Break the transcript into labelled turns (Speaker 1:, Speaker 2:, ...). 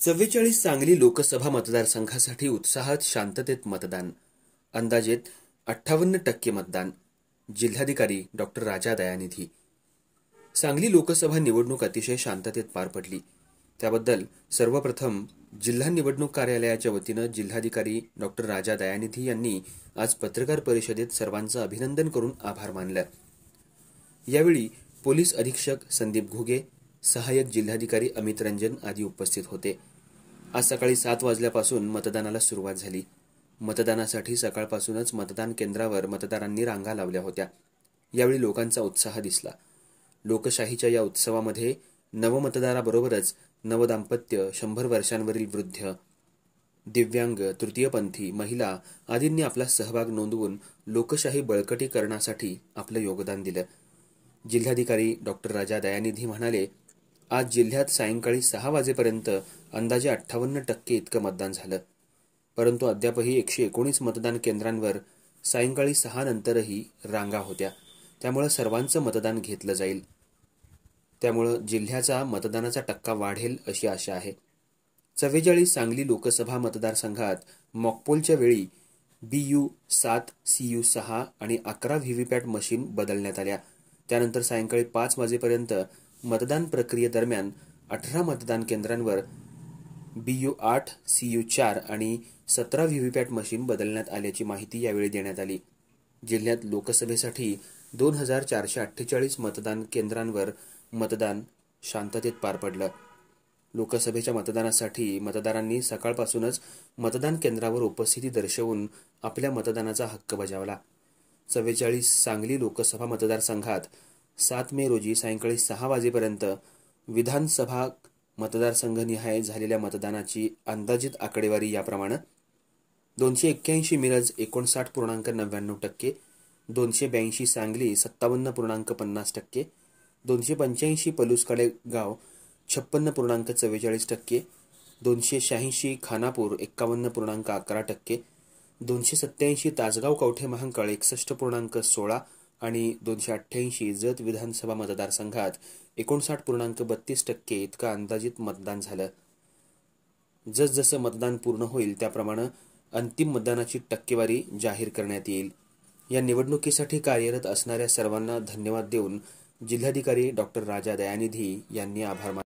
Speaker 1: 44 सांगली लोकसभा मतदारसंघासाठी उत्साहात शांततेत मतदान. अंदाजेत 58% मतदान. जिल्हाधिकारी डॉ. राजा दयानिधी. सांगली लोकसभा निवडणूक अतिशय शांततेत पार पडली. त्याबद्दल सर्वप्रथम जिल्हा निवडणूक कार्यालयाच्या वतीनं जिल्हाधिकारी डॉ. राजा दयानिधी यांनी आज पत्रकार परिषदेत सर्वांचं अभिनंदन करून आभार मानले. यावेळी पोलीस अधीक्षक संदीप घुगे, सहाय्यक जिल्हाधिकारी अमित रंजन आदी उपस्थित होते. आज सकाळी 7 वाजल्यापासून मतदानाला सुरुवात झाली. मतदानासाठी सकाळपासूनच मतदान केंद्रावर मतदारांनी रांगा लावल्या होत्या. यावेळी लोकांचा उत्साह दिसला. लोकशाहीच्या या उत्सवामध्ये नवमतदाराबरोबरच नवदाम्पत्य, 100 वर्षांवरील वृद्ध, दिव्यांग, तृतीयपंथी, महिला आदींनी आपला सहभाग नोंदवून लोकशाही बळकटीकरणासाठी आपलं योगदान दिलं. जिल्हाधिकारी डॉ. राजा दयानिधी म्हणाले, आज जिल्ह्यात सायंकाळी 6 वाजेपर्यंत अंदाजे 58% इतकं मतदान झालं. परंतु अद्यापही 119 मतदान केंद्रांवर सायंकाळी 6 नंतरही रांगा होत्या. त्यामुळे सर्वांचं मतदान घेतलं जाईल. त्यामुळं जिल्ह्याचा मतदानाचा टक्का वाढेल अशी आशा आहे. 44 सांगली लोकसभा मतदारसंघात मॉकपोलच्या वेळी BU-7, CU-6 आणि 11 व्हीव्हीपॅट मशीन बदलण्यात आल्या. त्यानंतर सायंकाळी 5 वाजेपर्यंत मतदान प्रक्रियेदरम्यान 18 मतदान केंद्रांवर BU-8, CU-4 आणि 17 व्हीव्हीपॅट मशीन बदलण्यात आल्याची माहिती यावेळी देण्यात आली. जिल्ह्यात लोकसभेसाठी 2448 मतदान केंद्रांवर मतदान शांततेत पार पडलं. लोकसभेच्या मतदानासाठी मतदारांनी सकाळपासूनच मतदान केंद्रावर उपस्थिती दर्शवून आपल्या मतदानाचा हक्क बजावला. 44 सांगली लोकसभा मतदारसंघात 7 मे रोजी सायंकाळी 6 वाजेपर्यंत विधानसभा मतदारसंघनिहाय झालेल्या मतदानाची अंदाजित आकडेवारी याप्रमाणे: 281 मिरज 59.99%, 282 सांगली 57.50%, 285 पलुसकडे गाव 56.44%, 286 खानापूर 51.11%, 287 तासगाव कवठे महांकाळ 61.16% आणि 288 जत विधानसभा मतदारसंघात 59.32% इतकं अंदाजित मतदान झालं. जसजसं मतदान पूर्ण होईल त्याप्रमाणे अंतिम मतदानाची टक्केवारी जाहीर करण्यात येईल. या निवडणुकीसाठी कार्यरत असणाऱ्या सर्वांना धन्यवाद देऊन जिल्हाधिकारी डॉ. राजा दयानिधी यांनी आभार मानले.